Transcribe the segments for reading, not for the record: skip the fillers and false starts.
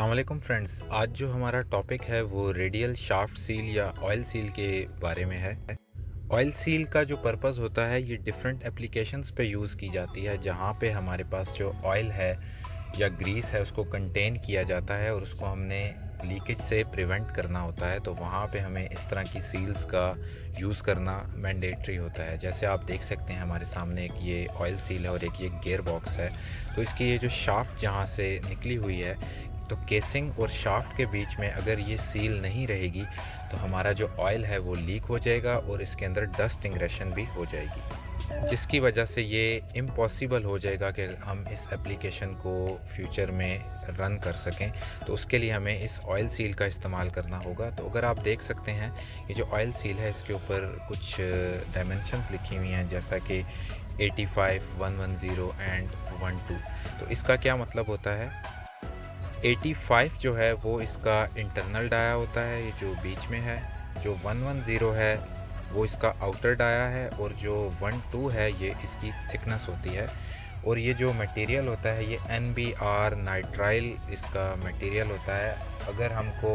अस्सलाम वालेकुम फ्रेंड्स। आज जो हमारा टॉपिक है वो रेडियल शाफ्ट सील या ऑयल सील के बारे में है। ऑयल सील का जो पर्पस होता है ये डिफरेंट एप्लीकेशंस पे यूज़ की जाती है, जहाँ पे हमारे पास जो ऑयल है या ग्रीस है उसको कंटेन किया जाता है और उसको हमने लीकेज से प्रिवेंट करना होता है। तो वहाँ पे हमें इस तरह की सील्स का यूज़ करना मैंडेटरी होता है। जैसे आप देख सकते हैं हमारे सामने एक ये ऑयल सील है और एक ये गियर बॉक्स है। तो इसकी ये जो शाफ्ट जहाँ से निकली हुई है, तो केसिंग और शाफ्ट के बीच में अगर ये सील नहीं रहेगी तो हमारा जो ऑयल है वो लीक हो जाएगा और इसके अंदर डस्ट इंग्रेशन भी हो जाएगी, जिसकी वजह से ये इम्पॉसिबल हो जाएगा कि हम इस एप्लीकेशन को फ्यूचर में रन कर सकें। तो उसके लिए हमें इस ऑयल सील का इस्तेमाल करना होगा। तो अगर आप देख सकते हैं ये जो ऑयल सील है इसके ऊपर कुछ डायमेंशंस लिखी हुई हैं, जैसा कि 85, 110 एंड 12। तो इसका क्या मतलब होता है? 85 जो है वो इसका इंटरनल डाया होता है, ये जो बीच में है। जो 110 है वो इसका आउटर डाया है और जो 12 है ये इसकी थिकनेस होती है। और ये जो मटेरियल होता है ये NBR नाइट्राइल इसका मटेरियल होता है। अगर हमको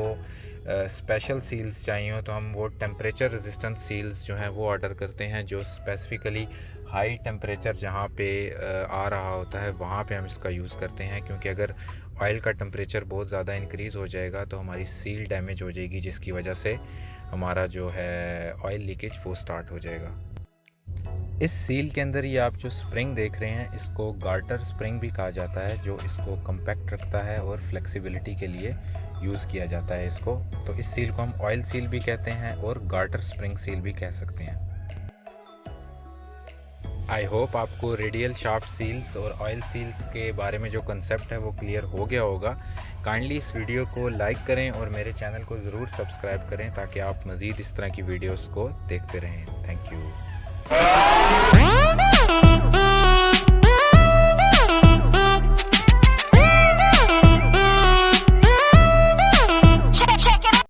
स्पेशल सील्स चाहिए हो तो हम वो टेम्परेचर रेजिस्टेंट सील्स जो हैं वो ऑर्डर करते हैं, जो स्पेसिफ़िकली हाई टेम्परेचर जहाँ पे आ रहा होता है वहाँ पे हम इसका यूज़ करते हैं, क्योंकि अगर ऑयल का टेम्परेचर बहुत ज़्यादा इंक्रीज़ हो जाएगा तो हमारी सील डैमेज हो जाएगी, जिसकी वजह से हमारा जो है ऑयल लीकेज वो स्टार्ट हो जाएगा। इस सील के अंदर ये आप जो स्प्रिंग देख रहे हैं इसको गार्टर स्प्रिंग भी कहा जाता है, जो इसको कम्पैक्ट रखता है और फ्लेक्सिबिलिटी के लिए यूज़ किया जाता है इसको। तो इस सील को हम ऑयल सील भी कहते हैं और गार्टर स्प्रिंग सील भी कह सकते हैं। आई होप आपको रेडियल शाफ्ट सील्स और ऑयल सील्स के बारे में जो कंसेप्ट है वो क्लियर हो गया होगा। काइंडली इस वीडियो को लाइक करें और मेरे चैनल को ज़रूर सब्सक्राइब करें ताकि आप मज़ीद इस तरह की वीडियोस को देखते रहें। Thank you.